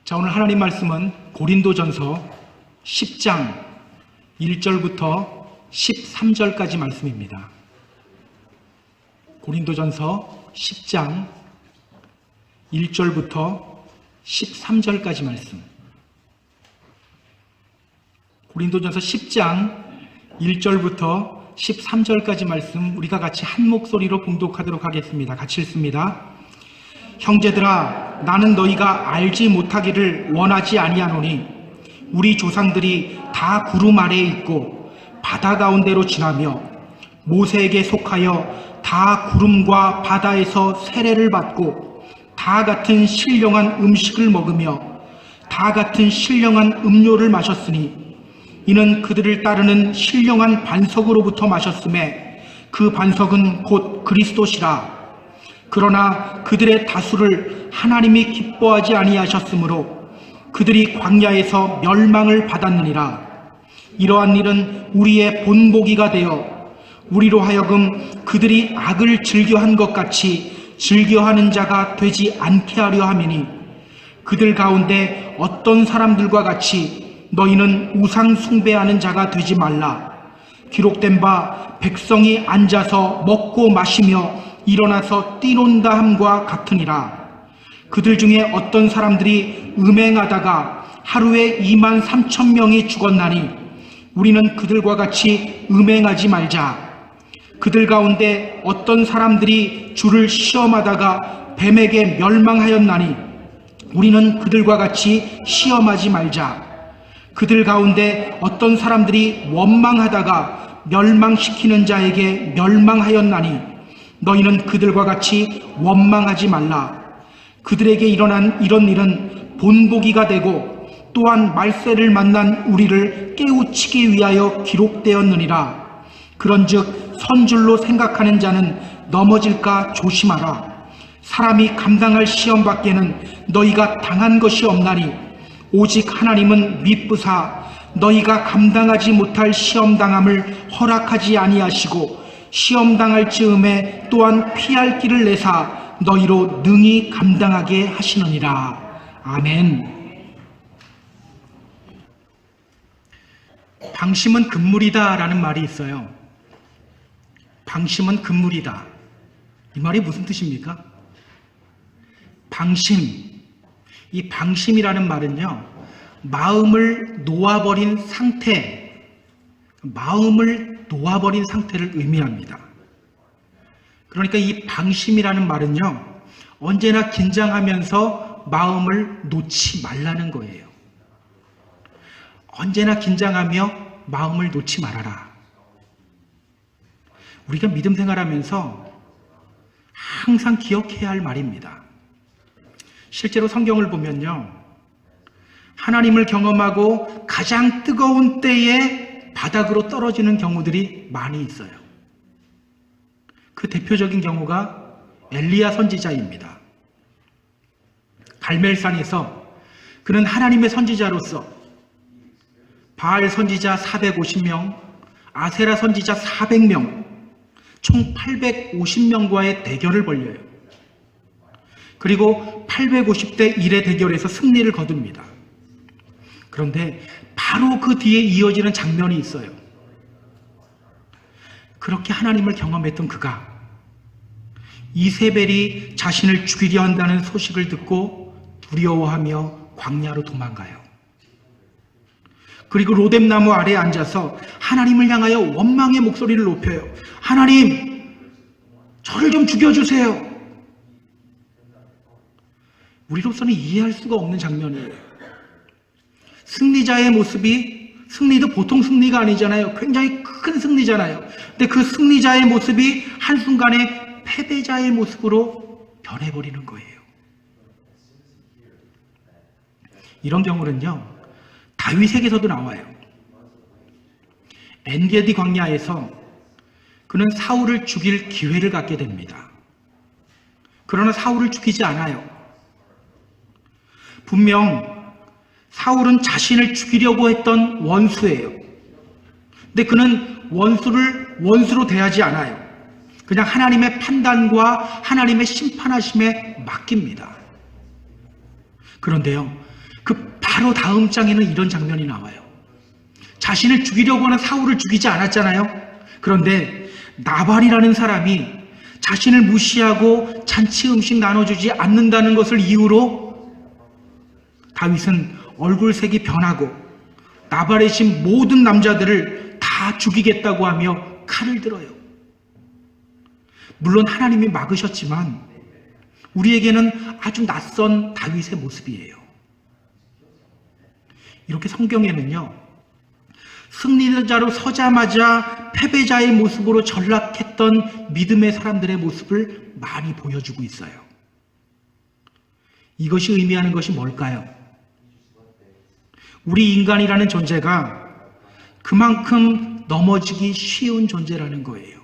자, 오늘 하나님 말씀은 고린도전서 10장 1절부터 13절까지 말씀입니다. 고린도전서 10장 1절부터 13절까지 말씀. 고린도전서 10장 1절부터 13절까지 말씀 우리가 같이 한 목소리로 봉독하도록 하겠습니다. 같이 읽습니다. 형제들아, 나는 너희가 알지 못하기를 원하지 아니하노니 우리 조상들이 다 구름 아래에 있고 바다 가운데로 지나며 모세에게 속하여 다 구름과 바다에서 세례를 받고 다 같은 신령한 음식을 먹으며 다 같은 신령한 음료를 마셨으니 이는 그들을 따르는 신령한 반석으로부터 마셨음에 그 반석은 곧 그리스도시라. 그러나 그들의 다수를 하나님이 기뻐하지 아니하셨으므로 그들이 광야에서 멸망을 받았느니라. 이러한 일은 우리의 본보기가 되어 우리로 하여금 그들이 악을 즐겨한 것 같이 즐겨하는 자가 되지 않게 하려 함이니, 그들 가운데 어떤 사람들과 같이 너희는 우상 숭배하는 자가 되지 말라. 기록된 바 백성이 앉아서 먹고 마시며 일어나서 뛰논다 함과 같으니라. 그들 중에 어떤 사람들이 음행하다가 하루에 23,000명이 죽었나니 우리는 그들과 같이 음행하지 말자. 그들 가운데 어떤 사람들이 주를 시험하다가 뱀에게 멸망하였나니 우리는 그들과 같이 시험하지 말자. 그들 가운데 어떤 사람들이 원망하다가 멸망시키는 자에게 멸망하였나니 너희는 그들과 같이 원망하지 말라. 그들에게 일어난 이런 일은 본보기가 되고 또한 말세를 만난 우리를 깨우치기 위하여 기록되었느니라. 그런즉 선줄로 생각하는 자는 넘어질까 조심하라. 사람이 감당할 시험 밖에는 너희가 당한 것이 없나니 오직 하나님은 미쁘사 너희가 감당하지 못할 시험당함을 허락하지 아니하시고 시험당할 즈음에 또한 피할 길을 내사 너희로 능히 감당하게 하시느니라. 아멘. 방심은 금물이다 라는 말이 있어요. 방심은 금물이다. 이 말이 무슨 뜻입니까? 방심. 이 방심이라는 말은요, 마음을 놓아버린 상태, 마음을 놓아버린 상태를 의미합니다. 그러니까 이 방심이라는 말은요, 언제나 긴장하면서 마음을 놓지 말라는 거예요. 언제나 긴장하며 마음을 놓지 말아라. 우리가 믿음 생활하면서 항상 기억해야 할 말입니다. 실제로 성경을 보면요, 하나님을 경험하고 가장 뜨거운 때에 바닥으로 떨어지는 경우들이 많이 있어요. 그 대표적인 경우가 엘리야 선지자입니다. 갈멜산에서 그는 하나님의 선지자로서 바알 선지자 450명, 아세라 선지자 400명, 총 850명과의 대결을 벌여요. 그리고 850대 1의 대결에서 승리를 거둡니다. 그런데 바로 그 뒤에 이어지는 장면이 있어요. 그렇게 하나님을 경험했던 그가 이세벨이 자신을 죽이려 한다는 소식을 듣고 두려워하며 광야로 도망가요. 그리고 로뎀나무 아래에 앉아서 하나님을 향하여 원망의 목소리를 높여요. 하나님, 저를 좀 죽여주세요. 우리로서는 이해할 수가 없는 장면이에요. 승리자의 모습이, 승리도 보통 승리가 아니잖아요. 굉장히 큰 승리잖아요. 근데 그 승리자의 모습이 한순간에 패배자의 모습으로 변해버리는 거예요. 이런 경우는요, 다윗에게서도 나와요. 엔게디 광야에서 그는 사울을 죽일 기회를 갖게 됩니다. 그러나 사울을 죽이지 않아요. 분명 사울은 자신을 죽이려고 했던 원수예요. 근데 그는 원수를 원수로 대하지 않아요. 그냥 하나님의 판단과 하나님의 심판하심에 맡깁니다. 그런데요, 그 바로 다음 장에는 이런 장면이 나와요. 자신을 죽이려고 하는 사울을 죽이지 않았잖아요. 그런데 나발이라는 사람이 자신을 무시하고 잔치 음식 나눠주지 않는다는 것을 이유로 다윗은 얼굴색이 변하고 나발의 집 모든 남자들을 다 죽이겠다고 하며 칼을 들어요. 물론 하나님이 막으셨지만 우리에게는 아주 낯선 다윗의 모습이에요. 이렇게 성경에는요, 승리자로 서자마자 패배자의 모습으로 전락했던 믿음의 사람들의 모습을 많이 보여주고 있어요. 이것이 의미하는 것이 뭘까요? 우리 인간이라는 존재가 그만큼 넘어지기 쉬운 존재라는 거예요.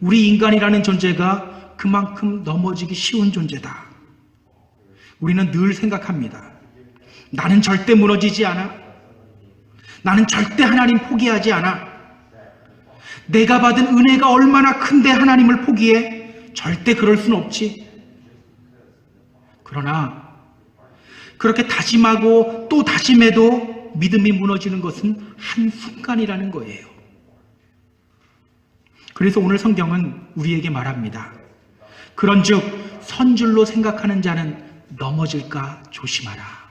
우리 인간이라는 존재가 그만큼 넘어지기 쉬운 존재다. 우리는 늘 생각합니다. 나는 절대 무너지지 않아. 나는 절대 하나님 포기하지 않아. 내가 받은 은혜가 얼마나 큰데 하나님을 포기해? 절대 그럴 수는 없지. 그러나 그렇게 다짐하고 또 다짐해도 믿음이 무너지는 것은 한순간이라는 거예요. 그래서 오늘 성경은 우리에게 말합니다. 그런즉 선줄로 생각하는 자는 넘어질까 조심하라.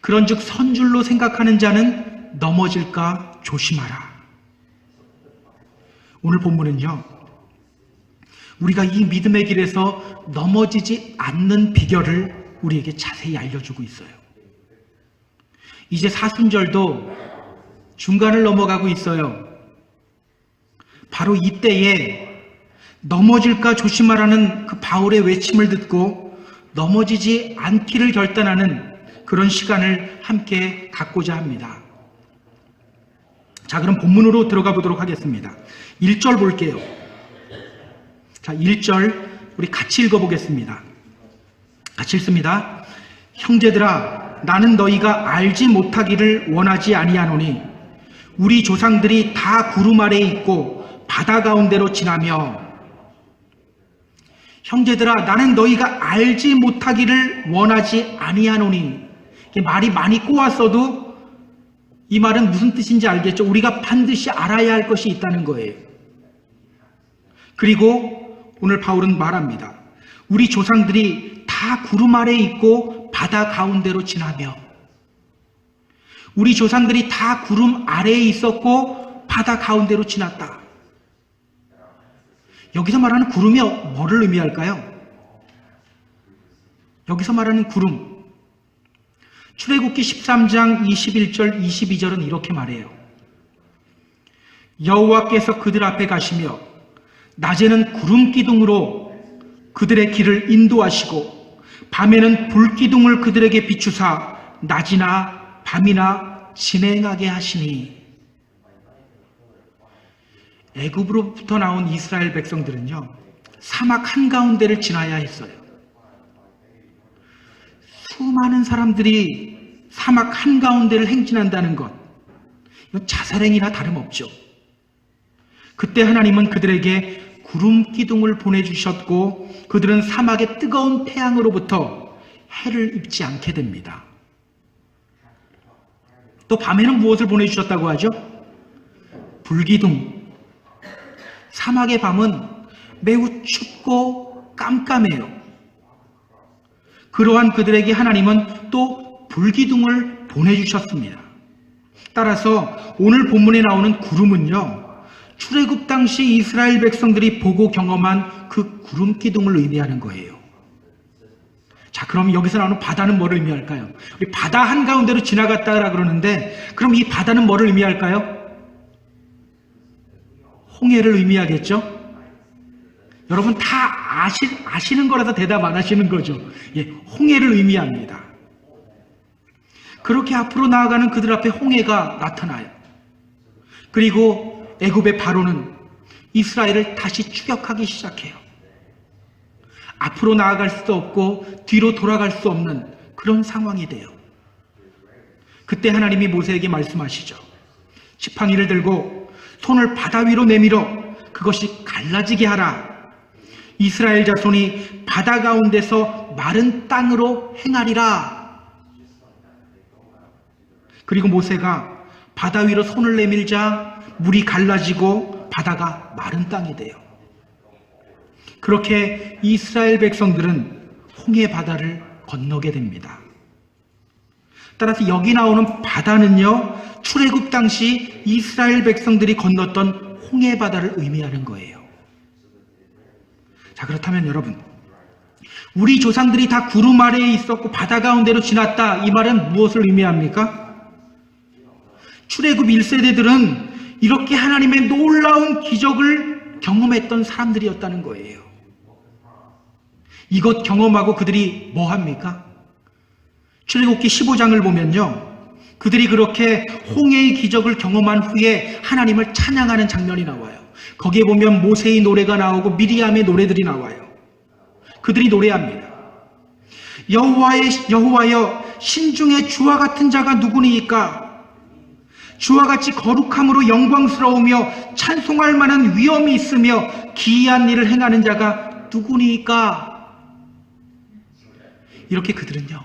그런즉 선줄로 생각하는 자는 넘어질까 조심하라. 오늘 본문은요, 우리가 이 믿음의 길에서 넘어지지 않는 비결을 우리에게 자세히 알려주고 있어요. 이제 사순절도 중간을 넘어가고 있어요. 바로 이때에 넘어질까 조심하라는 그 바울의 외침을 듣고 넘어지지 않기를 결단하는 그런 시간을 함께 갖고자 합니다. 자, 그럼 본문으로 들어가 보도록 하겠습니다. 1절 볼게요. 자, 1절 우리 같이 읽어보겠습니다. 같이 읽습니다. 형제들아, 나는 너희가 알지 못하기를 원하지 아니하노니 우리 조상들이 다 구름 아래에 있고 바다 가운데로 지나며. 형제들아, 나는 너희가 알지 못하기를 원하지 아니하노니. 말이 많이 꼬았어도 이 말은 무슨 뜻인지 알겠죠? 우리가 반드시 알아야 할 것이 있다는 거예요. 그리고 오늘 바울은 말합니다. 우리 조상들이 다 구름 아래에 있고 바다 가운데로 지나며. 우리 조상들이 다 구름 아래에 있었고 바다 가운데로 지났다. 여기서 말하는 구름이 뭐를 의미할까요? 여기서 말하는 구름, 출애굽기 13장 21절 22절은 이렇게 말해요. 여호와께서 그들 앞에 가시며 낮에는 구름 기둥으로 그들의 길을 인도하시고 밤에는 불 기둥을 그들에게 비추사 낮이나 밤이나 진행하게 하시니. 애굽으로부터 나온 이스라엘 백성들은요, 사막 한가운데를 지나야 했어요. 수많은 사람들이 사막 한가운데를 행진한다는 것, 이건 자살행위나 다름없죠. 그때 하나님은 그들에게 구름 기둥을 보내주셨고 그들은 사막의 뜨거운 태양으로부터 해를 입지 않게 됩니다. 또 밤에는 무엇을 보내주셨다고 하죠? 불기둥. 사막의 밤은 매우 춥고 깜깜해요. 그러한 그들에게 하나님은 또 불기둥을 보내주셨습니다. 따라서 오늘 본문에 나오는 구름은요, 출애굽 당시 이스라엘 백성들이 보고 경험한 그 구름 기둥을 의미하는 거예요. 자, 그럼 여기서 나오는 바다는 뭐를 의미할까요? 우리 바다 한가운데로 지나갔다라 그러는데, 그럼 이 바다는 뭐를 의미할까요? 홍해를 의미하겠죠? 여러분 다 아시는 거라서 대답 안 하시는 거죠. 예, 홍해를 의미합니다. 그렇게 앞으로 나아가는 그들 앞에 홍해가 나타나요. 그리고 애굽의 바로는 이스라엘을 다시 추격하기 시작해요. 앞으로 나아갈 수도 없고 뒤로 돌아갈 수 없는 그런 상황이 돼요. 그때 하나님이 모세에게 말씀하시죠. 지팡이를 들고 손을 바다 위로 내밀어 그것이 갈라지게 하라. 이스라엘 자손이 바다 가운데서 마른 땅으로 행하리라. 그리고 모세가 바다 위로 손을 내밀자 물이 갈라지고 바다가 마른 땅이 돼요. 그렇게 이스라엘 백성들은 홍해 바다를 건너게 됩니다. 따라서 여기 나오는 바다는요, 출애굽 당시 이스라엘 백성들이 건넜던 홍해 바다를 의미하는 거예요. 자, 그렇다면 여러분, 우리 조상들이 다 구름 아래에 있었고 바다 가운데로 지났다, 이 말은 무엇을 의미합니까? 출애굽 1세대들은 이렇게 하나님의 놀라운 기적을 경험했던 사람들이었다는 거예요. 이것 경험하고 그들이 뭐 합니까? 출애굽기 15장을 보면요, 그들이 그렇게 홍해의 기적을 경험한 후에 하나님을 찬양하는 장면이 나와요. 거기에 보면 모세의 노래가 나오고 미리암의 노래들이 나와요. 그들이 노래합니다. 여호와여, 신중에 주와 같은 자가 누구니이까? 주와 같이 거룩함으로 영광스러우며 찬송할 만한 위엄이 있으며 기이한 일을 행하는 자가 누구니이까? 이렇게 그들은요,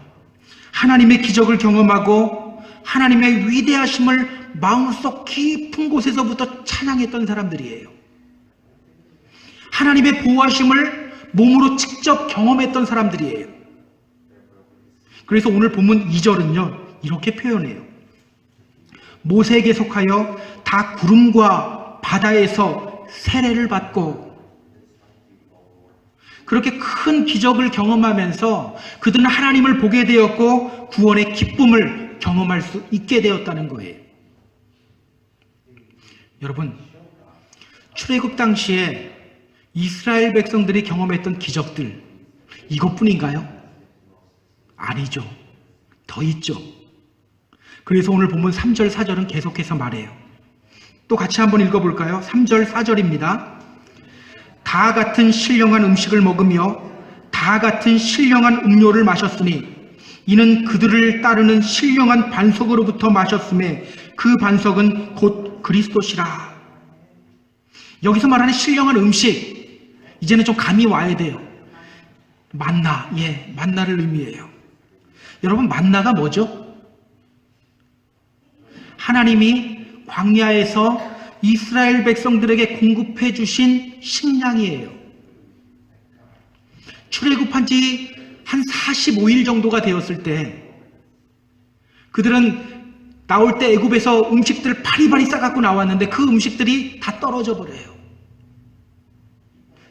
하나님의 기적을 경험하고 하나님의 위대하심을 마음속 깊은 곳에서부터 찬양했던 사람들이에요. 하나님의 보호하심을 몸으로 직접 경험했던 사람들이에요. 그래서 오늘 본문 2절은요, 이렇게 표현해요. 모세에게 속하여 다 구름과 바다에서 세례를 받고, 그렇게 큰 기적을 경험하면서 그들은 하나님을 보게 되었고 구원의 기쁨을 경험할 수 있게 되었다는 거예요. 여러분, 출애굽 당시에 이스라엘 백성들이 경험했던 기적들, 이것뿐인가요? 아니죠. 더 있죠. 그래서 오늘 본문 3절, 4절은 계속해서 말해요. 또 같이 한번 읽어볼까요? 3절, 4절입니다. 다 같은 신령한 음식을 먹으며 다 같은 신령한 음료를 마셨으니 이는 그들을 따르는 신령한 반석으로부터 마셨음에 그 반석은 곧 그리스도시라. 여기서 말하는 신령한 음식, 이제는 좀 감이 와야 돼요. 만나, 만나를 의미해요. 여러분, 만나가 뭐죠? 하나님이 광야에서 이스라엘 백성들에게 공급해 주신 식량이에요. 출애굽한 지 한 45일 정도가 되었을 때 그들은 나올 때 애굽에서 음식들을 바리바리 싸갖고 나왔는데 그 음식들이 다 떨어져 버려요.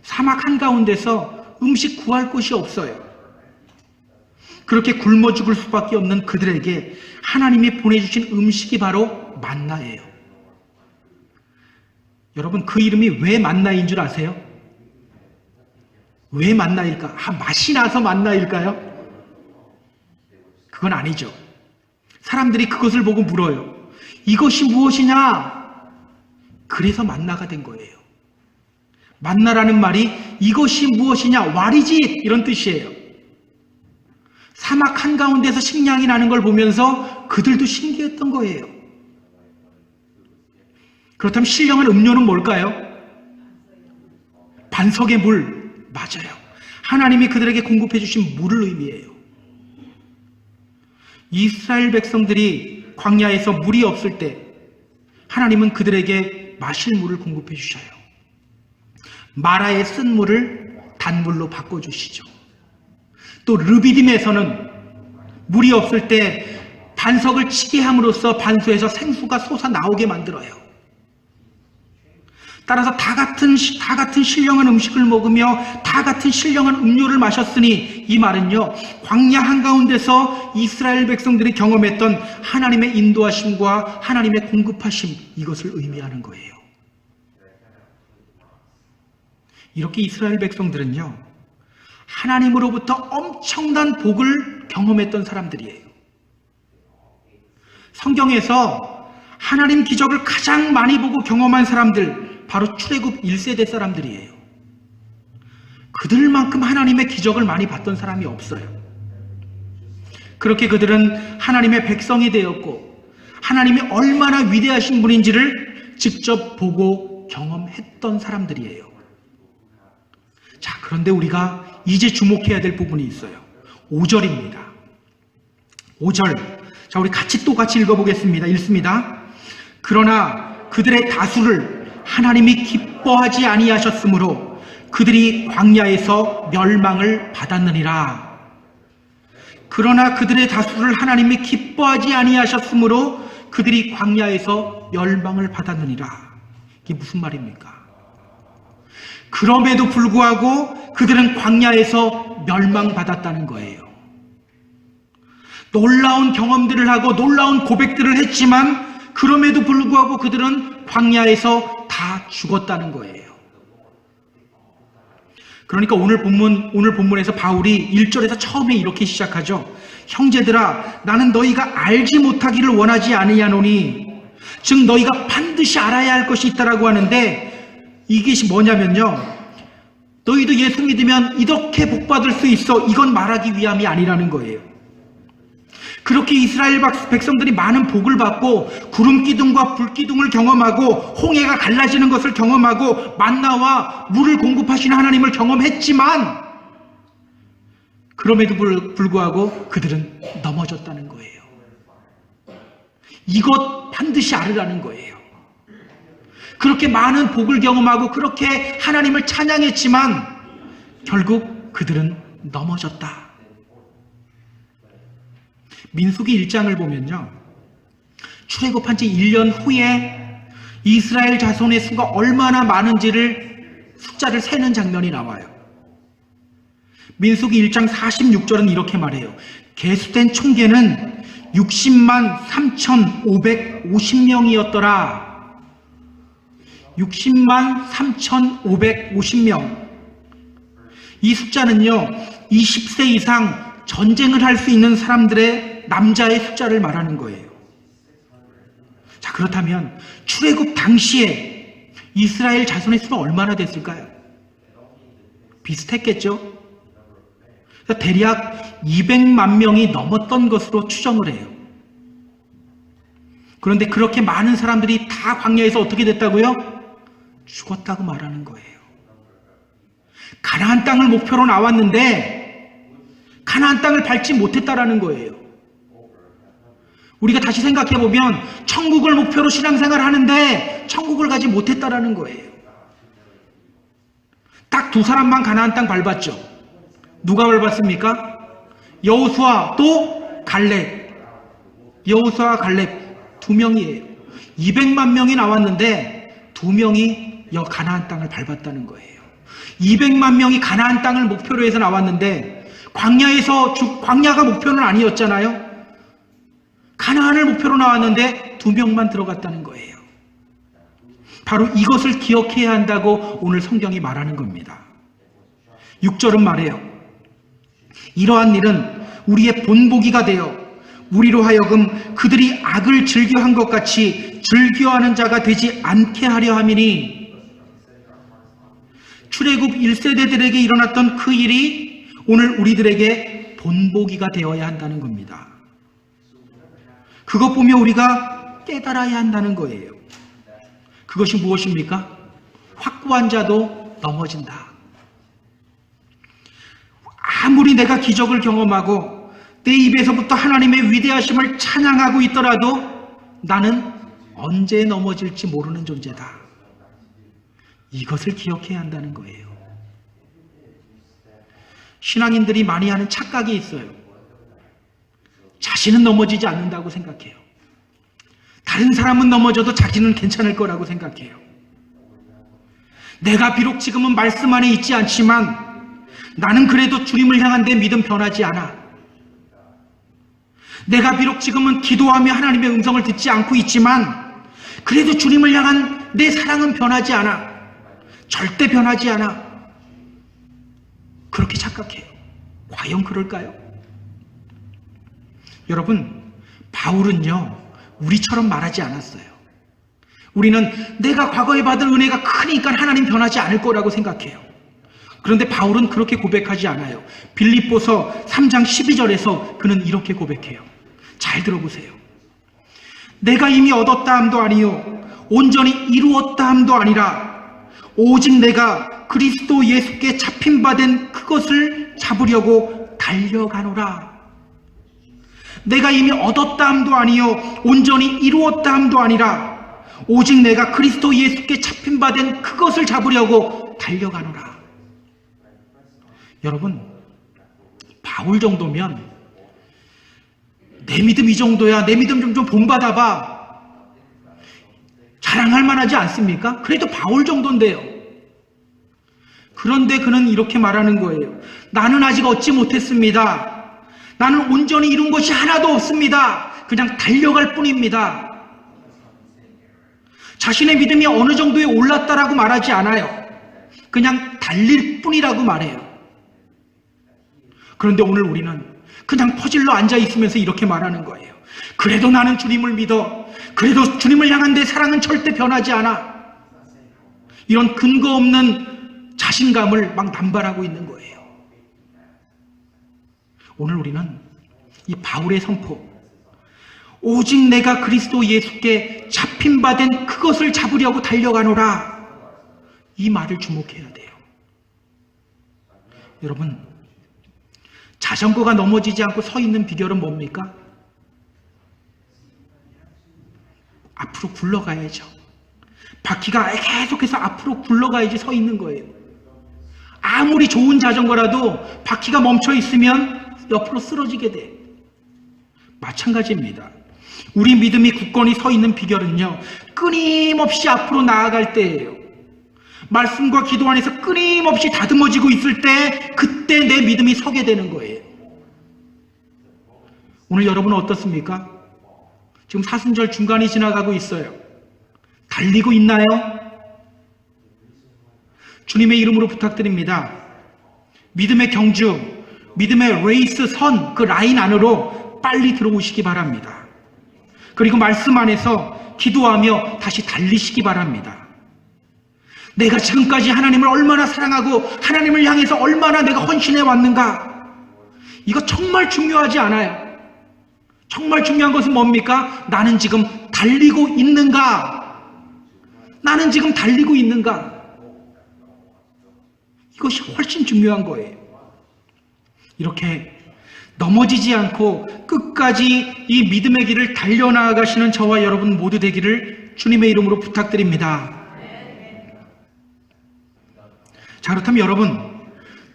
사막 한가운데서 음식 구할 곳이 없어요. 그렇게 굶어 죽을 수밖에 없는 그들에게 하나님이 보내주신 음식이 바로 만나예요. 여러분, 그 이름이 왜 만나인 줄 아세요? 왜 만나일까? 맛이 나서 만나일까요? 그건 아니죠. 사람들이 그것을 보고 물어요. 이것이 무엇이냐? 그래서 만나가 된 거예요. 만나라는 말이 이것이 무엇이냐? What is it? 이런 뜻이에요. 사막 한가운데서 식량이 나는 걸 보면서 그들도 신기했던 거예요. 그렇다면 신령한 음료는 뭘까요? 반석의 물. 맞아요. 하나님이 그들에게 공급해 주신 물을 의미해요. 이스라엘 백성들이 광야에서 물이 없을 때 하나님은 그들에게 마실 물을 공급해 주셔요. 마라의 쓴 물을 단물로 바꿔주시죠. 또 르비딤에서는 물이 없을 때 반석을 치게 함으로써 반수에서 생수가 솟아나오게 만들어요. 따라서 다 같은 신령한 음식을 먹으며 다 같은 신령한 음료를 마셨으니, 이 말은요, 광야 한가운데서 이스라엘 백성들이 경험했던 하나님의 인도하심과 하나님의 공급하심, 이것을 의미하는 거예요. 이렇게 이스라엘 백성들은요, 하나님으로부터 엄청난 복을 경험했던 사람들이에요. 성경에서 하나님 기적을 가장 많이 보고 경험한 사람들, 바로 출애굽 1세대 사람들이에요. 그들만큼 하나님의 기적을 많이 봤던 사람이 없어요. 그렇게 그들은 하나님의 백성이 되었고 하나님이 얼마나 위대하신 분인지를 직접 보고 경험했던 사람들이에요. 자, 그런데 우리가 이제 주목해야 될 부분이 있어요. 5절입니다. 5절. 자, 우리 똑같이 읽어보겠습니다. 읽습니다. 그러나 그들의 다수를 하나님이 기뻐하지 아니하셨으므로 그들이 광야에서 멸망을 받았느니라. 그러나 그들의 다수를 하나님이 기뻐하지 아니하셨으므로 그들이 광야에서 멸망을 받았느니라. 이게 무슨 말입니까? 그럼에도 불구하고 그들은 광야에서 멸망받았다는 거예요. 놀라운 경험들을 하고 놀라운 고백들을 했지만 그럼에도 불구하고 그들은 광야에서 다 죽었다는 거예요. 그러니까 오늘 본문에서 바울이 1절에서 처음에 이렇게 시작하죠. 형제들아, 나는 너희가 알지 못하기를 원하지 아니하노니, 즉 너희가 반드시 알아야 할 것이 있다라고 하는데, 이게 뭐냐면요, 너희도 예수 믿으면 이렇게 복받을 수 있어, 이건 말하기 위함이 아니라는 거예요. 그렇게 이스라엘 백성들이 많은 복을 받고 구름 기둥과 불 기둥을 경험하고 홍해가 갈라지는 것을 경험하고 만나와 물을 공급하시는 하나님을 경험했지만 그럼에도 불구하고 그들은 넘어졌다는 거예요. 이것 반드시 알으라는 거예요. 그렇게 많은 복을 경험하고 그렇게 하나님을 찬양했지만 결국 그들은 넘어졌다. 민수기 1장을 보면요, 출애굽한 지 1년 후에 이스라엘 자손의 수가 얼마나 많은지를 숫자를 세는 장면이 나와요. 민수기 1장 46절은 이렇게 말해요. 계수된 총계는 60만 3,550명이었더라. 60만 3,550명. 이 숫자는요, 20세 이상 전쟁을 할 수 있는 사람들의 남자의 숫자를 말하는 거예요. 자, 그렇다면 출애굽 당시에 이스라엘 자손의 수가 얼마나 됐을까요? 비슷했겠죠? 대략 200만 명이 넘었던 것으로 추정을 해요. 그런데 그렇게 많은 사람들이 다 광야에서 어떻게 됐다고요? 죽었다고 말하는 거예요. 가나안 땅을 목표로 나왔는데 가나안 땅을 밟지 못했다라는 거예요. 우리가 다시 생각해보면 천국을 목표로 신앙생활을 하는데 천국을 가지 못했다라는 거예요. 딱 두 사람만 가나안 땅 밟았죠. 누가 밟았습니까? 여호수아 또 갈렙. 여호수아 갈렙 두 명이에요. 200만 명이 나왔는데 두 명이 가나안 땅을 밟았다는 거예요. 200만 명이 가나안 땅을 목표로 해서 나왔는데 광야가 목표는 아니었잖아요. 가나안을 목표로 나왔는데 2명만 들어갔다는 거예요. 바로 이것을 기억해야 한다고 오늘 성경이 말하는 겁니다. 6절은 말해요. 이러한 일은 우리의 본보기가 되어 우리로 하여금 그들이 악을 즐겨한 것 같이 즐겨하는 자가 되지 않게 하려 함이니, 출애굽 1세대들에게 일어났던 그 일이 오늘 우리들에게 본보기가 되어야 한다는 겁니다. 그것 보며 우리가 깨달아야 한다는 거예요. 그것이 무엇입니까? 확고한 자도 넘어진다. 아무리 내가 기적을 경험하고 내 입에서부터 하나님의 위대하심을 찬양하고 있더라도 나는 언제 넘어질지 모르는 존재다. 이것을 기억해야 한다는 거예요. 신앙인들이 많이 하는 착각이 있어요. 자신은 넘어지지 않는다고 생각해요. 다른 사람은 넘어져도 자기는 괜찮을 거라고 생각해요. 내가 비록 지금은 말씀 안에 있지 않지만 나는 그래도 주님을 향한 내 믿음 변하지 않아. 내가 비록 지금은 기도하며 하나님의 음성을 듣지 않고 있지만 그래도 주님을 향한 내 사랑은 변하지 않아. 절대 변하지 않아. 그렇게 착각해요. 과연 그럴까요? 여러분, 바울은요, 우리처럼 말하지 않았어요. 우리는 내가 과거에 받은 은혜가 크니까 하나님 변하지 않을 거라고 생각해요. 그런데 바울은 그렇게 고백하지 않아요. 빌립보서 3장 12절에서 그는 이렇게 고백해요. 잘 들어보세요. 내가 이미 얻었다 함도 아니요 온전히 이루었다 함도 아니라 오직 내가 그리스도 예수께 잡힌 바 된 그것을 잡으려고 달려가노라. 내가 이미 얻었다 함도 아니요 온전히 이루었다 함도 아니라 오직 내가 그리스도 예수께 잡힌 바 된 그것을 잡으려고 달려가노라. 여러분, 바울 정도면 내 믿음 이 정도야, 내 믿음 좀 본받아봐, 자랑할 만하지 않습니까? 그래도 바울 정도인데요. 그런데 그는 이렇게 말하는 거예요. 나는 아직 얻지 못했습니다. 나는 온전히 이룬 것이 하나도 없습니다. 그냥 달려갈 뿐입니다. 자신의 믿음이 어느 정도에 올랐다라고 말하지 않아요. 그냥 달릴 뿐이라고 말해요. 그런데 오늘 우리는 그냥 퍼질러 앉아 있으면서 이렇게 말하는 거예요. 그래도 나는 주님을 믿어. 그래도 주님을 향한 내 사랑은 절대 변하지 않아. 이런 근거 없는 자신감을 막 남발하고 있는 거예요. 오늘 우리는 이 바울의 선포, 오직 내가 그리스도 예수께 잡힌 바 된 그것을 잡으려고 달려가노라, 이 말을 주목해야 돼요. 여러분, 자전거가 넘어지지 않고 서 있는 비결은 뭡니까? 앞으로 굴러가야죠. 바퀴가 계속해서 앞으로 굴러가야지 서 있는 거예요. 아무리 좋은 자전거라도 바퀴가 멈춰 있으면 옆으로 쓰러지게 돼요. 마찬가지입니다. 우리 믿음이 굳건히 서 있는 비결은요, 끊임없이 앞으로 나아갈 때예요. 말씀과 기도 안에서 끊임없이 다듬어지고 있을 때, 그때 내 믿음이 서게 되는 거예요. 오늘 여러분은 어떻습니까? 지금 사순절 중간이 지나가고 있어요. 달리고 있나요? 주님의 이름으로 부탁드립니다. 믿음의 경주, 믿음의 레이스 선, 그 라인 안으로 빨리 들어오시기 바랍니다. 그리고 말씀 안에서 기도하며 다시 달리시기 바랍니다. 내가 지금까지 하나님을 얼마나 사랑하고 하나님을 향해서 얼마나 내가 헌신해 왔는가, 이거 정말 중요하지 않아요. 정말 중요한 것은 뭡니까? 나는 지금 달리고 있는가? 나는 지금 달리고 있는가? 이것이 훨씬 중요한 거예요. 이렇게 넘어지지 않고 끝까지 이 믿음의 길을 달려나가시는 저와 여러분 모두 되기를 주님의 이름으로 부탁드립니다. 자, 그렇다면 여러분,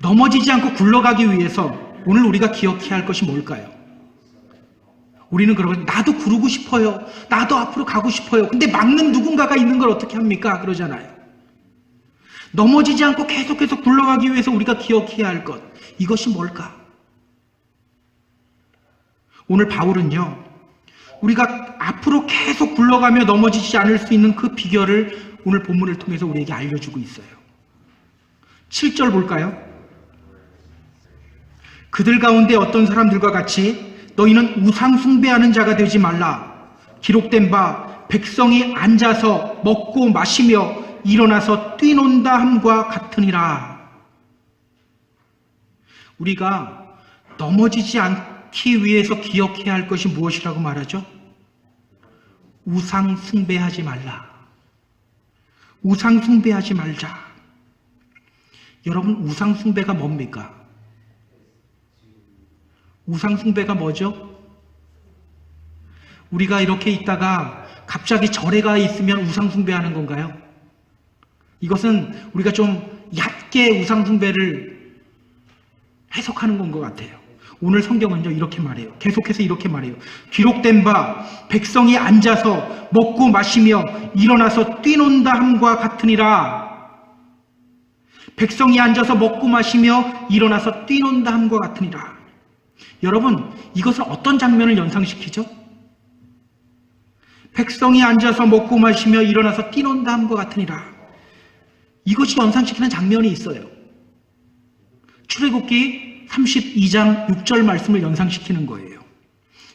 넘어지지 않고 굴러가기 위해서 오늘 우리가 기억해야 할 것이 뭘까요? 우리는 그러면 나도 구르고 싶어요. 나도 앞으로 가고 싶어요. 근데 막는 누군가가 있는 걸 어떻게 합니까? 그러잖아요. 넘어지지 않고 계속해서 굴러가기 위해서 우리가 기억해야 할 것, 이것이 뭘까? 오늘 바울은요, 우리가 앞으로 계속 굴러가며 넘어지지 않을 수 있는 그 비결을 오늘 본문을 통해서 우리에게 알려주고 있어요. 7절 볼까요? 그들 가운데 어떤 사람들과 같이 너희는 우상 숭배하는 자가 되지 말라. 기록된 바 백성이 앉아서 먹고 마시며 일어나서 뛰논다 함과 같으니라. 우리가 넘어지지 않기 위해서 기억해야 할 것이 무엇이라고 말하죠? 우상 숭배하지 말라. 우상 숭배하지 말자. 여러분, 우상 숭배가 뭡니까? 우상 숭배가 뭐죠? 우리가 이렇게 있다가 갑자기 절에 가 있으면 우상 숭배하는 건가요? 이것은 우리가 좀 얕게 우상 숭배를 해석하는 건 것 같아요. 오늘 성경은요, 이렇게 말해요. 계속해서 이렇게 말해요. 기록된 바 백성이 앉아서 먹고 마시며 일어나서 뛰논다 함과 같으니라. 백성이 앉아서 먹고 마시며 일어나서 뛰논다 함과 같으니라. 여러분, 이것은 어떤 장면을 연상시키죠? 백성이 앉아서 먹고 마시며 일어나서 뛰논다 함과 같으니라. 이것이 연상시키는 장면이 있어요. 출애굽기 32장 6절 말씀을 연상시키는 거예요.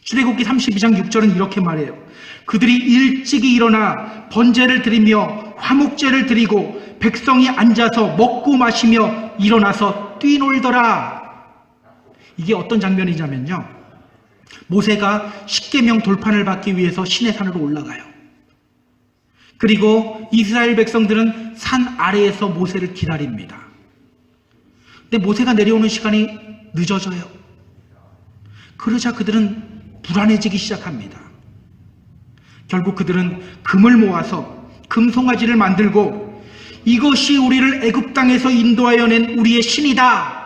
출애굽기 32장 6절은 이렇게 말해요. 그들이 일찍이 일어나 번제를 드리며 화목제를 드리고 백성이 앉아서 먹고 마시며 일어나서 뛰놀더라. 이게 어떤 장면이냐면요, 모세가 십계명 돌판을 받기 위해서 시내산으로 올라가요. 그리고 이스라엘 백성들은 산 아래에서 모세를 기다립니다. 근데 모세가 내려오는 시간이 늦어져요. 그러자 그들은 불안해지기 시작합니다. 결국 그들은 금을 모아서 금송아지를 만들고 이것이 우리를 애굽 땅에서 인도하여 낸 우리의 신이다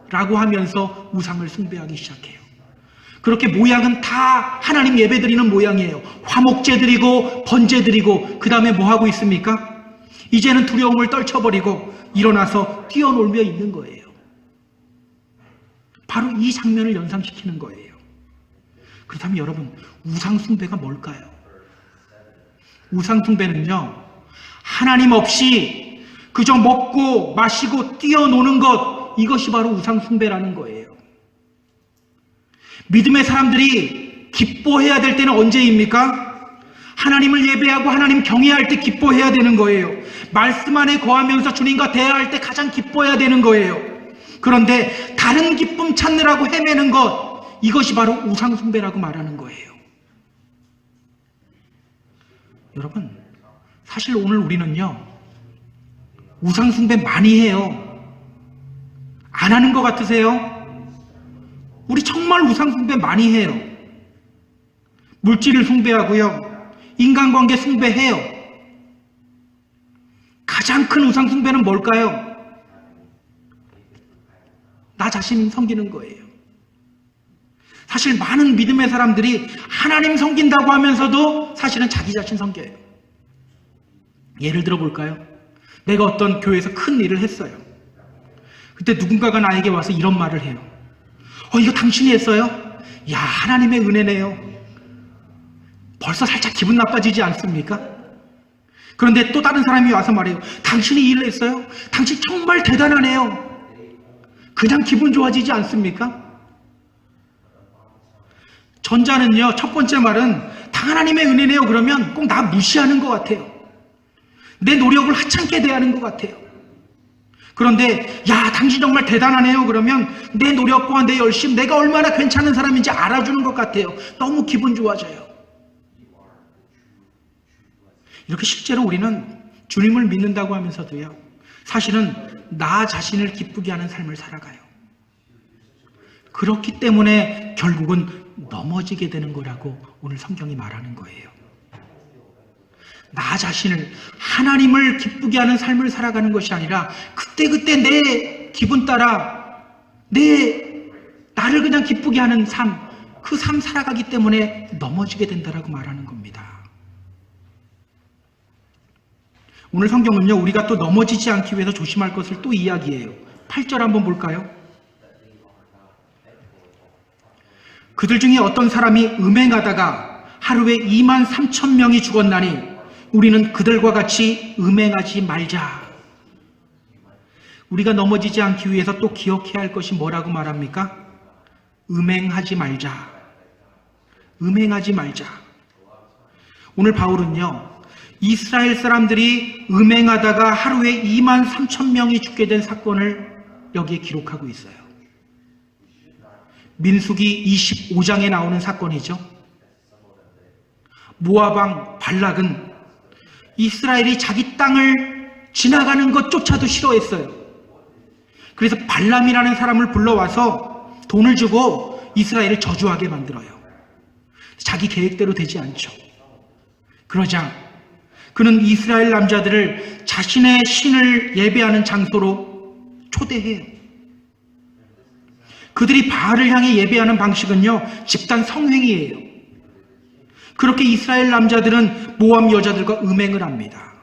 라고 하면서 우상을 숭배하기 시작해요. 그렇게 모양은 다 하나님 예배드리는 모양이에요. 화목제 드리고 번제 드리고 그 다음에 뭐 하고 있습니까? 이제는 두려움을 떨쳐버리고 일어나서 뛰어놀며 있는 거예요. 바로 이 장면을 연상시키는 거예요. 그렇다면 여러분, 우상 숭배가 뭘까요? 우상 숭배는요, 하나님 없이 그저 먹고 마시고 뛰어노는 것, 이것이 바로 우상 숭배라는 거예요. 믿음의 사람들이 기뻐해야 될 때는 언제입니까? 하나님을 예배하고 하나님 경외할 때 기뻐해야 되는 거예요. 말씀 안에 거하면서 주님과 대화할 때 가장 기뻐해야 되는 거예요. 그런데 다른 기쁨 찾느라고 헤매는 것, 이것이 바로 우상 숭배라고 말하는 거예요. 여러분, 사실 오늘 우리는요, 우상 숭배 많이 해요. 안 하는 것 같으세요? 우리 정말 우상 숭배 많이 해요. 물질을 숭배하고요, 인간관계 숭배해요. 가장 큰 우상 숭배는 뭘까요? 나 자신 섬기는 거예요. 사실 많은 믿음의 사람들이 하나님 섬긴다고 하면서도 사실은 자기 자신 섬겨요. 예를 들어 볼까요? 내가 어떤 교회에서 큰 일을 했어요. 그때 누군가가 나에게 와서 이런 말을 해요. 이거 당신이 했어요? 야, 하나님의 은혜네요. 벌써 살짝 기분 나빠지지 않습니까? 그런데 또 다른 사람이 와서 말해요. 당신이 이 일을 했어요? 당신 정말 대단하네요. 그냥 기분 좋아지지 않습니까? 전자는요, 첫 번째 말은 다 하나님의 은혜네요 그러면 꼭 나 무시하는 것 같아요. 내 노력을 하찮게 대하는 것 같아요. 그런데 야, 당신 정말 대단하네요 그러면 내 노력과 내 열심, 내가 얼마나 괜찮은 사람인지 알아주는 것 같아요. 너무 기분 좋아져요. 이렇게 실제로 우리는 주님을 믿는다고 하면서도요, 사실은 나 자신을 기쁘게 하는 삶을 살아가요. 그렇기 때문에 결국은 넘어지게 되는 거라고 오늘 성경이 말하는 거예요. 나 자신을, 하나님을 기쁘게 하는 삶을 살아가는 것이 아니라 그때그때 내 기분 따라 나를 그냥 기쁘게 하는 삶, 그 삶 살아가기 때문에 넘어지게 된다라고 말하는 겁니다. 오늘 성경은요, 우리가 또 넘어지지 않기 위해서 조심할 것을 또 이야기해요. 8절 한번 볼까요? 그들 중에 어떤 사람이 음행하다가 하루에 23,000명이 죽었나니 우리는 그들과 같이 음행하지 말자. 우리가 넘어지지 않기 위해서 또 기억해야 할 것이 뭐라고 말합니까? 음행하지 말자. 음행하지 말자. 오늘 바울은요, 이스라엘 사람들이 음행하다가 하루에 23,000명이 죽게 된 사건을 여기에 기록하고 있어요. 민수기 25장에 나오는 사건이죠. 모압 왕 발락은 이스라엘이 자기 땅을 지나가는 것조차도 싫어했어요. 그래서 발람이라는 사람을 불러와서 돈을 주고 이스라엘을 저주하게 만들어요. 자기 계획대로 되지 않죠. 그러자 그는 이스라엘 남자들을 자신의 신을 예배하는 장소로 초대해요. 그들이 바알을 향해 예배하는 방식은요, 집단 성행위예요. 그렇게 이스라엘 남자들은 모압 여자들과 음행을 합니다.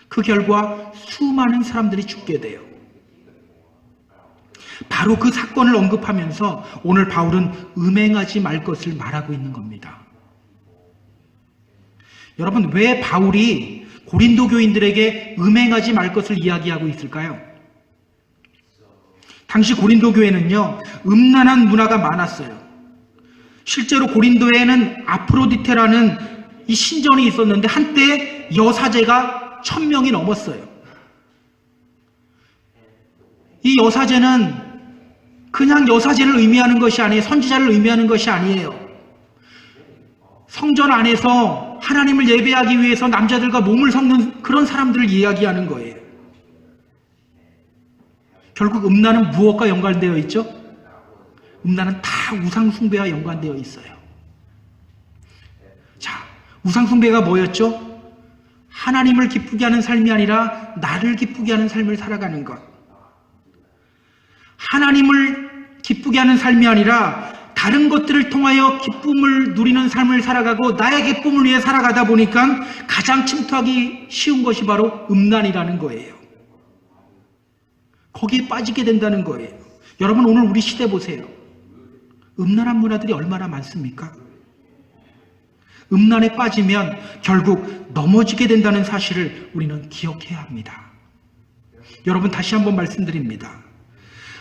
그 결과 수많은 사람들이 죽게 돼요. 바로 그 사건을 언급하면서 오늘 바울은 음행하지 말 것을 말하고 있는 겁니다. 여러분, 왜 바울이 고린도 교인들에게 음행하지 말 것을 이야기하고 있을까요? 당시 고린도 교회는요, 음란한 문화가 많았어요. 실제로 고린도에는 아프로디테라는 이 신전이 있었는데 한때 여사제가 1000명이 넘었어요. 이 여사제는 그냥 여사제를 의미하는 것이 아니에요. 선지자를 의미하는 것이 아니에요. 성전 안에서 하나님을 예배하기 위해서 남자들과 몸을 섞는 그런 사람들을 이야기하는 거예요. 결국 음란은 무엇과 연관되어 있죠? 음란은 다 우상숭배와 연관되어 있어요. 자, 우상숭배가 뭐였죠? 하나님을 기쁘게 하는 삶이 아니라 나를 기쁘게 하는 삶을 살아가는 것. 하나님을 기쁘게 하는 삶이 아니라 다른 것들을 통하여 기쁨을 누리는 삶을 살아가고 나의 기쁨을 위해 살아가다 보니까 가장 침투하기 쉬운 것이 바로 음란이라는 거예요. 거기에 빠지게 된다는 거예요. 여러분, 오늘 우리 시대 보세요. 음란한 문화들이 얼마나 많습니까? 음란에 빠지면 결국 넘어지게 된다는 사실을 우리는 기억해야 합니다. 여러분, 다시 한번 말씀드립니다.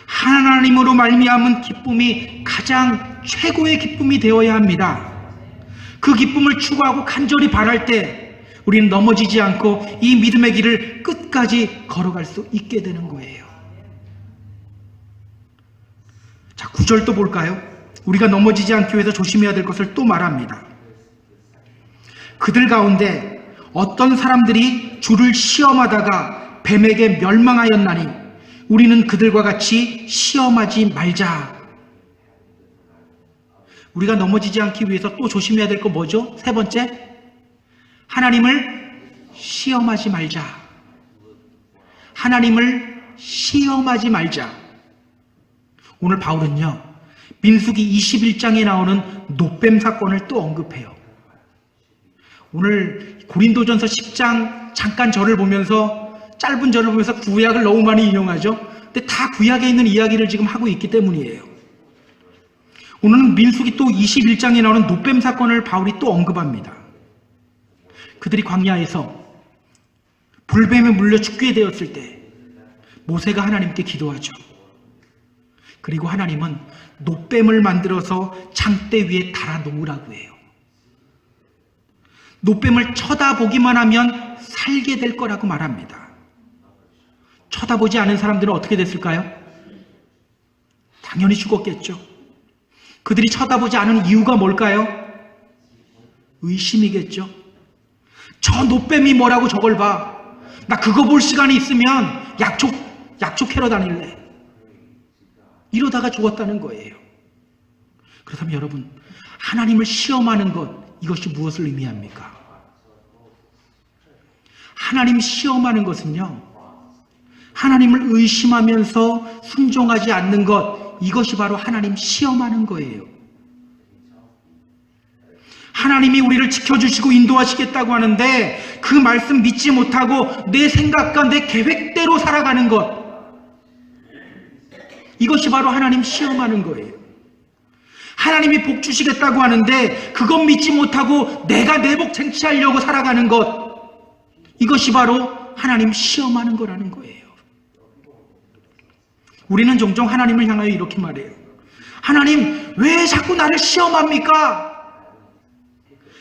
하나님으로 말미암은 기쁨이 가장 최고의 기쁨이 되어야 합니다. 그 기쁨을 추구하고 간절히 바랄 때 우리는 넘어지지 않고 이 믿음의 길을 끝까지 걸어갈 수 있게 되는 거예요. 자, 9절도 볼까요? 우리가 넘어지지 않기 위해서 조심해야 될 것을 또 말합니다. 그들 가운데 어떤 사람들이 주를 시험하다가 뱀에게 멸망하였나니 우리는 그들과 같이 시험하지 말자. 우리가 넘어지지 않기 위해서 또 조심해야 될 거 뭐죠? 세 번째, 하나님을 시험하지 말자. 하나님을 시험하지 말자. 오늘 바울은요, 민수기 21장에 나오는 놋뱀 사건을 또 언급해요. 오늘 고린도전서 10장 잠깐 절을 보면서 짧은 절을 보면서 구약을 너무 많이 인용하죠. 근데 다 구약에 있는 이야기를 지금 하고 있기 때문이에요. 오늘은 민수기 또 21장에 나오는 놋뱀 사건을 바울이 또 언급합니다. 그들이 광야에서 불뱀에 물려 죽게 되었을 때 모세가 하나님께 기도하죠. 그리고 하나님은 놋뱀을 만들어서 장대 위에 달아 놓으라고 해요. 놋뱀을 쳐다보기만 하면 살게 될 거라고 말합니다. 쳐다보지 않은 사람들은 어떻게 됐을까요? 당연히 죽었겠죠. 그들이 쳐다보지 않은 이유가 뭘까요? 의심이겠죠. 저 놋뱀이 뭐라고 저걸 봐. 나 그거 볼 시간이 있으면 약촉해러 다닐래. 이러다가 죽었다는 거예요. 그렇다면 여러분, 하나님을 시험하는 것, 이것이 무엇을 의미합니까? 하나님 시험하는 것은요, 하나님을 의심하면서 순종하지 않는 것, 이것이 바로 하나님 시험하는 거예요. 하나님이 우리를 지켜주시고 인도하시겠다고 하는데 그 말씀 믿지 못하고 내 생각과 내 계획대로 살아가는 것, 이것이 바로 하나님 시험하는 거예요. 하나님이 복 주시겠다고 하는데 그것 믿지 못하고 내가 내 복 쟁취하려고 살아가는 것, 이것이 바로 하나님 시험하는 거라는 거예요. 우리는 종종 하나님을 향하여 이렇게 말해요. 하나님, 왜 자꾸 나를 시험합니까?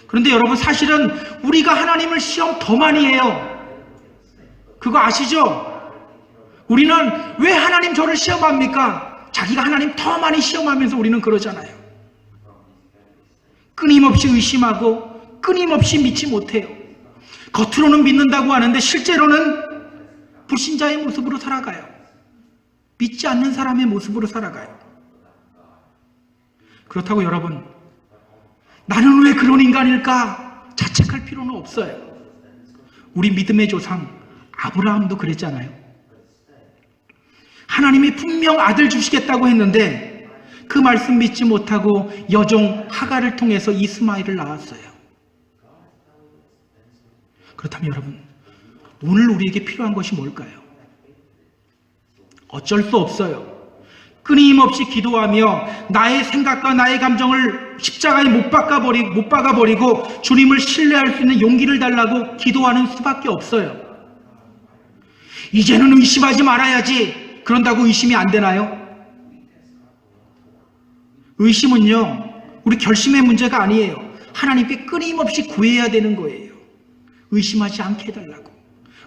그런데 여러분, 사실은 우리가 하나님을 시험 더 많이 해요. 그거 아시죠? 우리는 왜 하나님 저를 시험합니까? 자기가 하나님 더 많이 시험하면서 우리는 그러잖아요. 끊임없이 의심하고 끊임없이 믿지 못해요. 겉으로는 믿는다고 하는데 실제로는 불신자의 모습으로 살아가요. 믿지 않는 사람의 모습으로 살아가요. 그렇다고 여러분, 나는 왜 그런 인간일까? 자책할 필요는 없어요. 우리 믿음의 조상 아브라함도 그랬잖아요. 하나님이 분명 아들 주시겠다고 했는데 그 말씀 믿지 못하고 여종 하갈을 통해서 이스마엘을 낳았어요. 그렇다면 여러분, 오늘 우리에게 필요한 것이 뭘까요? 어쩔 수 없어요. 끊임없이 기도하며 나의 생각과 나의 감정을 십자가에 못 박아버리고 주님을 신뢰할 수 있는 용기를 달라고 기도하는 수밖에 없어요. 이제는 의심하지 말아야지. 그런다고 의심이 안 되나요? 의심은요, 우리 결심의 문제가 아니에요. 하나님께 끊임없이 구해야 되는 거예요. 의심하지 않게 해달라고.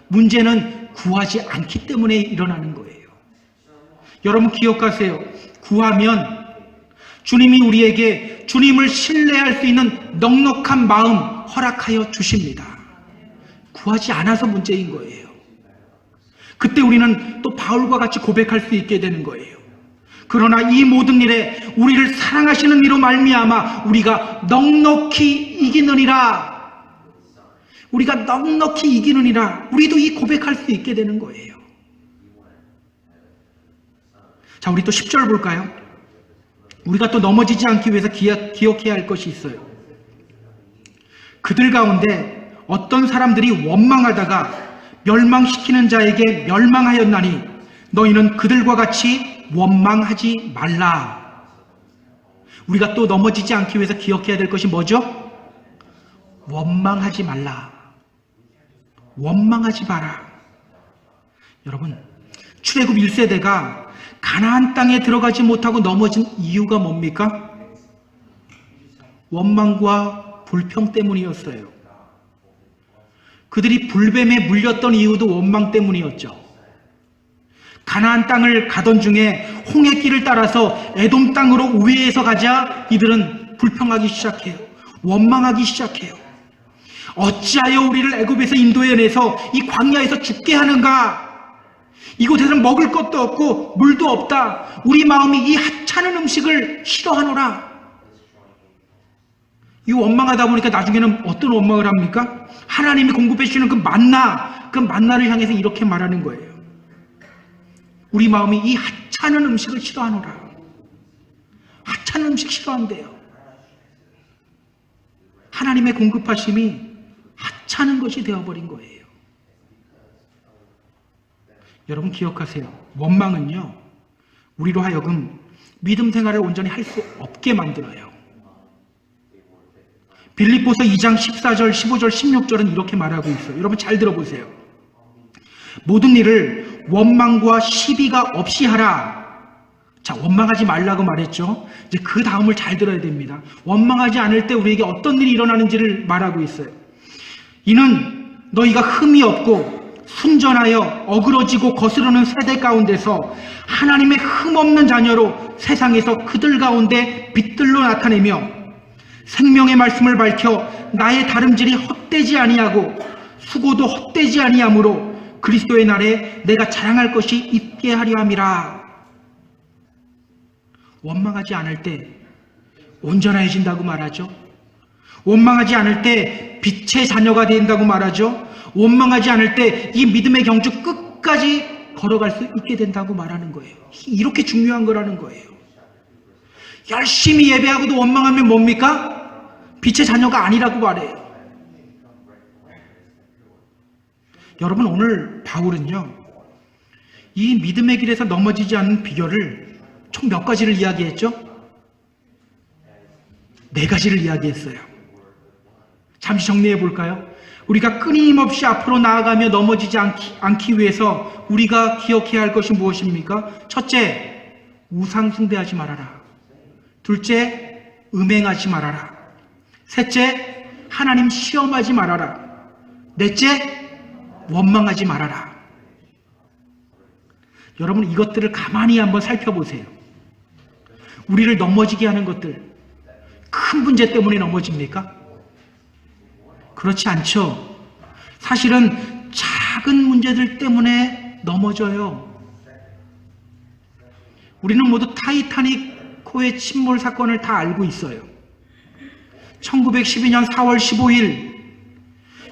문제는 구하지 않기 때문에 일어나는 거예요. 여러분 기억하세요. 구하면 주님이 우리에게 주님을 신뢰할 수 있는 넉넉한 마음, 허락하여 주십니다. 구하지 않아서 문제인 거예요. 그때 우리는 또 바울과 같이 고백할 수 있게 되는 거예요. 그러나 이 모든 일에 우리를 사랑하시는 이로 말미암아 우리가 넉넉히 이기느니라. 우리가 넉넉히 이기느니라. 우리도 이 고백할 수 있게 되는 거예요. 자, 우리 또 10절 볼까요? 우리가 또 넘어지지 않기 위해서 기억해야 할 것이 있어요. 그들 가운데 어떤 사람들이 원망하다가 멸망시키는 자에게 멸망하였나니 너희는 그들과 같이 원망하지 말라. 우리가 또 넘어지지 않기 위해서 기억해야 될 것이 뭐죠? 원망하지 말라. 원망하지 마라. 여러분, 출애굽 1세대가 가나안 땅에 들어가지 못하고 넘어진 이유가 뭡니까? 원망과 불평 때문이었어요. 그들이 불뱀에 물렸던 이유도 원망 때문이었죠. 가나안 땅을 가던 중에 홍해 길을 따라서 에돔 땅으로 우회해서 가자 이들은 불평하기 시작해요. 원망하기 시작해요. 어찌하여 우리를 애굽에서 인도해내서 이 광야에서 죽게 하는가? 이곳에는 먹을 것도 없고 물도 없다. 우리 마음이 이 하찮은 음식을 싫어하노라. 이 원망하다 보니까 나중에는 어떤 원망을 합니까? 하나님이 공급해 주시는 그 만나를 향해서 이렇게 말하는 거예요. 우리 마음이 이 하찮은 음식을 싫어하노라. 하찮은 음식 싫어한대요. 하나님의 공급하심이 하찮은 것이 되어버린 거예요. 여러분 기억하세요. 원망은요, 우리로 하여금 믿음 생활을 온전히 할 수 없게 만들어요. 빌립보서 2장 14절, 15절, 16절은 이렇게 말하고 있어요. 여러분 잘 들어보세요. 모든 일을 원망과 시비가 없이 하라. 자, 원망하지 말라고 말했죠. 이제 그 다음을 잘 들어야 됩니다. 원망하지 않을 때 우리에게 어떤 일이 일어나는지를 말하고 있어요. 이는 너희가 흠이 없고 순전하여 어그러지고 거스르는 세대 가운데서 하나님의 흠없는 자녀로 세상에서 그들 가운데 빛들로 나타내며 생명의 말씀을 밝혀 나의 다름질이 헛되지 아니하고 수고도 헛되지 아니하므로 그리스도의 날에 내가 자랑할 것이 있게 하려 함이라. 원망하지 않을 때 온전해진다고 말하죠. 원망하지 않을 때 빛의 자녀가 된다고 말하죠. 원망하지 않을 때 이 믿음의 경주 끝까지 걸어갈 수 있게 된다고 말하는 거예요. 이렇게 중요한 거라는 거예요. 열심히 예배하고도 원망하면 뭡니까? 빛의 자녀가 아니라고 말해요. 여러분, 오늘 바울은요, 이 믿음의 길에서 넘어지지 않는 비결을 총 몇 가지를 이야기했죠? 4가지를 이야기했어요. 잠시 정리해 볼까요? 우리가 끊임없이 앞으로 나아가며 넘어지지 않기 위해서 우리가 기억해야 할 것이 무엇입니까? 첫째, 우상 숭배하지 말아라. 둘째, 음행하지 말아라. 셋째, 하나님 시험하지 말아라. 넷째, 원망하지 말아라. 여러분, 이것들을 가만히 한번 살펴보세요. 우리를 넘어지게 하는 것들, 큰 문제 때문에 넘어집니까? 그렇지 않죠. 사실은 작은 문제들 때문에 넘어져요. 우리는 모두 타이타닉호의 침몰 사건을 다 알고 있어요. 1912년 4월 15일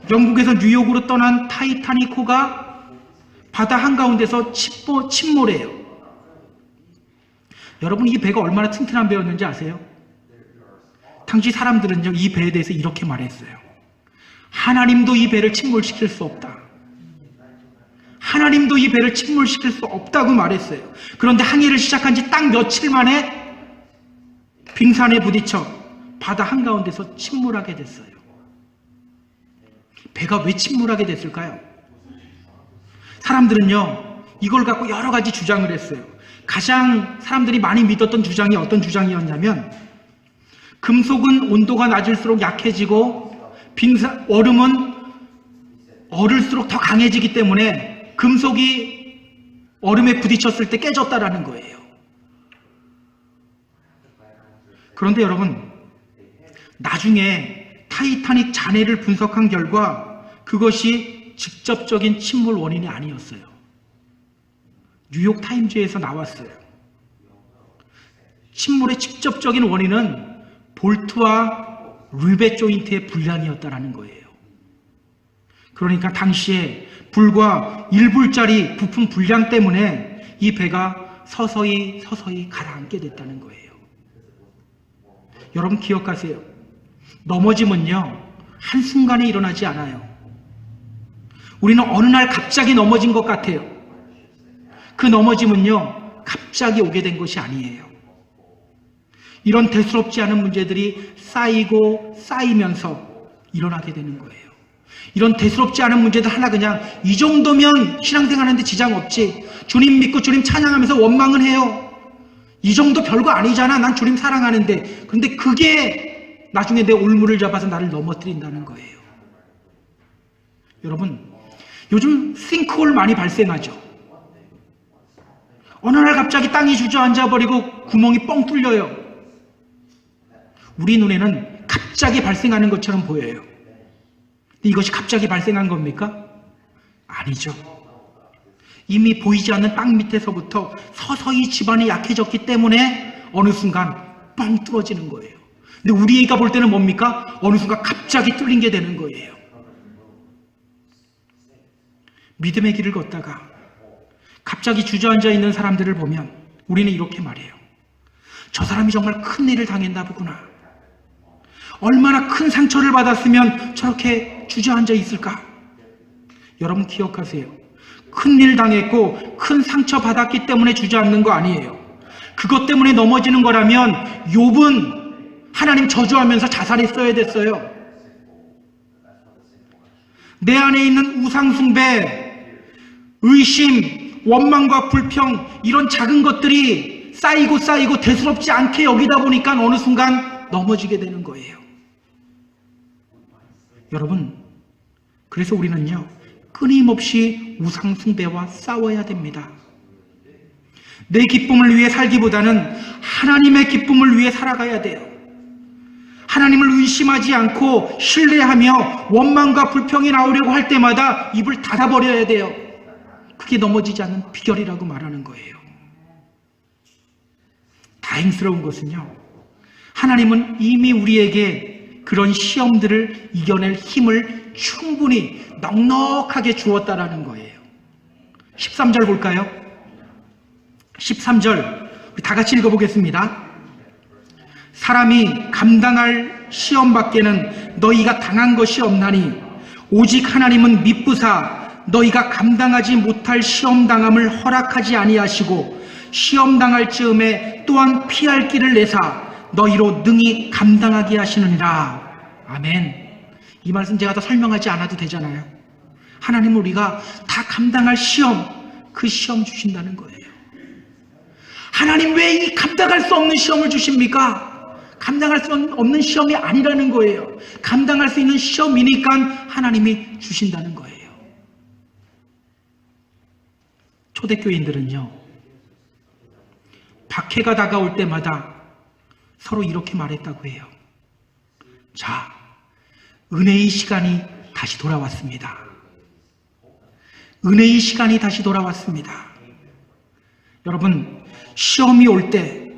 영국에서 뉴욕으로 떠난 타이타닉호가 바다 한가운데서 침몰해요. 여러분, 이 배가 얼마나 튼튼한 배였는지 아세요? 당시 사람들은요, 이 배에 대해서 이렇게 말했어요. 하나님도 이 배를 침몰시킬 수 없다. 하나님도 이 배를 침몰시킬 수 없다고 말했어요. 그런데 항해를 시작한 지 딱 며칠 만에 빙산에 부딪혀 바다 한가운데서 침몰하게 됐어요. 배가 왜 침몰하게 됐을까요? 사람들은요, 이걸 갖고 여러 가지 주장을 했어요. 가장 사람들이 많이 믿었던 주장이 어떤 주장이었냐면, 금속은 온도가 낮을수록 약해지고 얼음은 얼을수록 더 강해지기 때문에 금속이 얼음에 부딪혔을 때 깨졌다라는 거예요. 그런데 여러분, 나중에 타이타닉 잔해를 분석한 결과 그것이 직접적인 침몰 원인이 아니었어요. 뉴욕 타임즈에서 나왔어요. 침몰의 직접적인 원인은 볼트와 리벳 조인트의 불량이었다는 거예요. 그러니까 당시에 불과 1불짜리 부품 불량 때문에 이 배가 서서히 가라앉게 됐다는 거예요. 여러분 기억하세요. 넘어짐은요, 한순간에 일어나지 않아요. 우리는 어느 날 갑자기 넘어진 것 같아요. 그 넘어짐은요, 갑자기 오게 된 것이 아니에요. 이런 대수롭지 않은 문제들이 쌓이고 쌓이면서 일어나게 되는 거예요. 이런 대수롭지 않은 문제들 하나 그냥 이 정도면 신앙생활하는데 지장 없지. 주님 믿고 주님 찬양하면서 원망은 해요. 이 정도 별거 아니잖아. 난 주님 사랑하는데. 그런데 그게 나중에 내 올무를 잡아서 나를 넘어뜨린다는 거예요. 여러분, 요즘 싱크홀 많이 발생하죠. 어느 날 갑자기 땅이 주저앉아 버리고 구멍이 뻥 뚫려요. 우리 눈에는 갑자기 발생하는 것처럼 보여요. 근데 이것이 갑자기 발생한 겁니까? 아니죠. 이미 보이지 않는 땅 밑에서부터 서서히 집안이 약해졌기 때문에 어느 순간 뻥 뚫어지는 거예요. 근데 우리가 볼 때는 뭡니까? 어느 순간 갑자기 뚫린 게 되는 거예요. 믿음의 길을 걷다가 갑자기 주저앉아 있는 사람들을 보면 우리는 이렇게 말해요. 저 사람이 정말 큰 일을 당했나 보구나. 얼마나 큰 상처를 받았으면 저렇게 주저앉아 있을까? 여러분 기억하세요. 큰 일 당했고 큰 상처 받았기 때문에 주저앉는 거 아니에요. 그것 때문에 넘어지는 거라면 욥은 하나님 저주하면서 자살했어야 됐어요. 내 안에 있는 우상숭배, 의심, 원망과 불평, 이런 작은 것들이 쌓이고 대수롭지 않게 여기다 보니까 어느 순간 넘어지게 되는 거예요. 여러분, 그래서 우리는요, 끊임없이 우상숭배와 싸워야 됩니다. 내 기쁨을 위해 살기보다는 하나님의 기쁨을 위해 살아가야 돼요. 하나님을 의심하지 않고 신뢰하며 원망과 불평이 나오려고 할 때마다 입을 닫아버려야 돼요. 그게 넘어지지 않는 비결이라고 말하는 거예요. 다행스러운 것은요, 하나님은 이미 우리에게 그런 시험들을 이겨낼 힘을 충분히 넉넉하게 주었다라는 거예요. 13절 볼까요? 13절 우리 다 같이 읽어보겠습니다. 사람이 감당할 시험 밖에는 너희가 당한 것이 없나니 오직 하나님은 미쁘사 너희가 감당하지 못할 시험 당함을 허락하지 아니하시고 시험 당할 즈음에 또한 피할 길을 내사 너희로 능히 감당하게 하시느니라. 아멘. 이 말씀 제가 더 설명하지 않아도 되잖아요. 하나님은 우리가 다 감당할 시험, 그 시험 주신다는 거예요. 하나님 왜 이 감당할 수 없는 시험을 주십니까? 감당할 수 없는 시험이 아니라는 거예요. 감당할 수 있는 시험이니까 하나님이 주신다는 거예요. 초대교인들은요, 박해가 다가올 때마다 서로 이렇게 말했다고 해요. 자, 은혜의 시간이 다시 돌아왔습니다. 은혜의 시간이 다시 돌아왔습니다. 여러분, 시험이 올 때,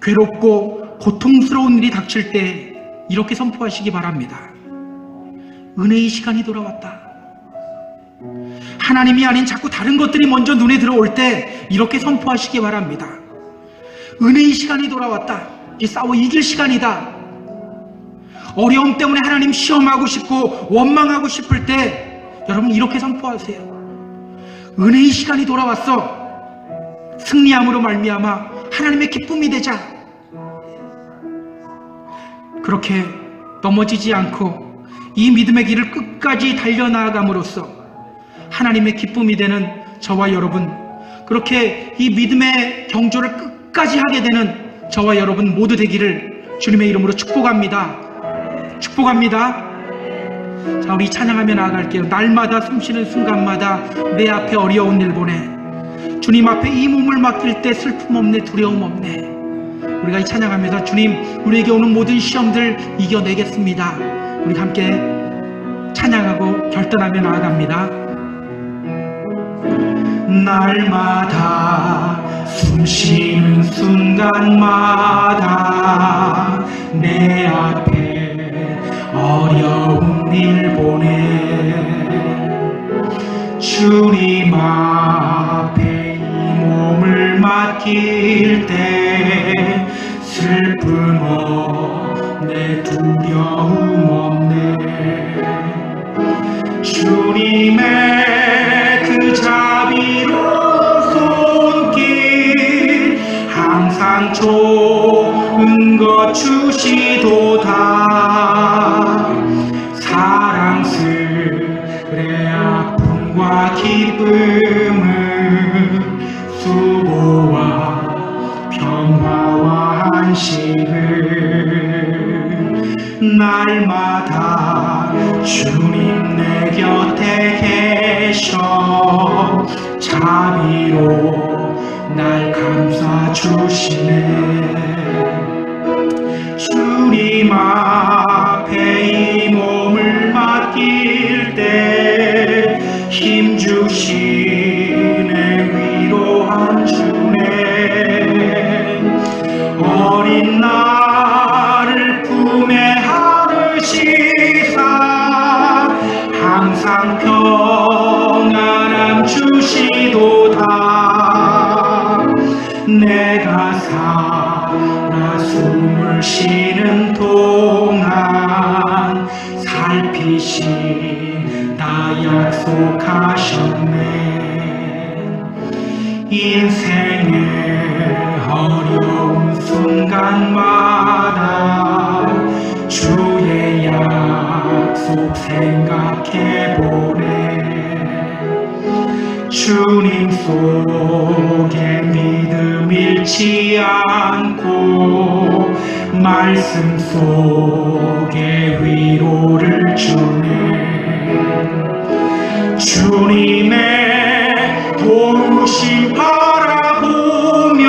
괴롭고 고통스러운 일이 닥칠 때 이렇게 선포하시기 바랍니다. 은혜의 시간이 돌아왔다. 하나님이 아닌 자꾸 다른 것들이 먼저 눈에 들어올 때 이렇게 선포하시기 바랍니다. 은혜의 시간이 돌아왔다. 이제 싸워 이길 시간이다. 어려움 때문에 하나님 시험하고 싶고 원망하고 싶을 때 여러분 이렇게 선포하세요. 은혜의 시간이 돌아왔어. 승리함으로 말미암아 하나님의 기쁨이 되자. 그렇게 넘어지지 않고 이 믿음의 길을 끝까지 달려나아감으로써 하나님의 기쁨이 되는 저와 여러분, 그렇게 이 믿음의 경주를 끝까지 하게 되는 저와 여러분 모두 되기를 주님의 이름으로 축복합니다. 축복합니다. 자, 우리 찬양하며 나아갈게요. 날마다 숨쉬는 순간마다 내 앞에 어려운 일 보내. 주님 앞에 이 몸을 맡길 때 슬픔 없네, 두려움 없네. 우리가 이 찬양하면서 주님, 우리에게 오는 모든 시험들 이겨내겠습니다. 우리 함께 찬양하고 결단하며 나아갑니다. 날마다 숨쉬는 순간마다 내 앞에 어려운 일 보내 주님 앞에 이 몸을 맡길 때 슬픔 없네 두려움 없네 주님의 그 자비로운 손길 항상 좋은 것 주시도다 사랑스레 아픔과 기쁨을 수고와 평화와 안식을 날마다 주님 내 곁에 계셔 자비로 날 감싸주시네 주님 앞에 이 몸을 맡길 때 힘주시네 위로한 주네 어린 나를 품에 안으시사 항상 평안함 주시도다 내가 살아 숨을 쉬는 동안 살피신다 약속하셨네 인생의 어려운 순간마다 주의 약속 생각해보네 주님 속에 믿음 잃지 않고 말씀 속에 위로를 주네 주님의 도우심 바라보며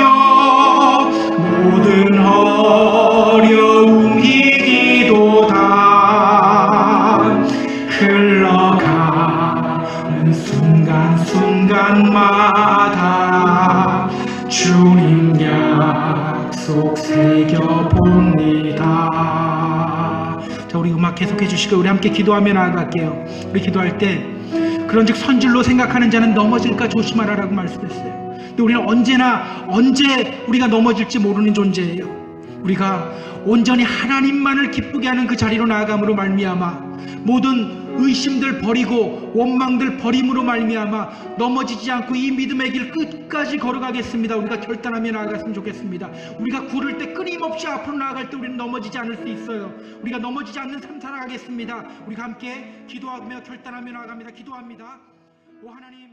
모든 어려움 이기도다 흘러가는 순간순간마다 주님 약속 새겨봅니다. 자, 우리 음악 계속해 주시고 우리 함께 기도하며 나아갈게요. 우리 기도할 때 그런즉 선질로 생각하는 자는 넘어질까 조심하라라고 말씀했어요. 근데 우리는 언제 우리가 넘어질지 모르는 존재예요. 우리가 온전히 하나님만을 기쁘게 하는 그 자리로 나아감으로 말미암아 모든 의심들 버리고 원망들 버림으로 말미암아 넘어지지 않고 이 믿음의 길 끝까지 걸어가겠습니다. 우리가 결단하며 나아갔으면 좋겠습니다. 우리가 구를 때 끊임없이 앞으로 나아갈 때 우리는 넘어지지 않을 수 있어요. 우리가 넘어지지 않는 삶 살아가겠습니다. 우리가 함께 기도하며 결단하며 나아갑니다. 기도합니다. 오 하나님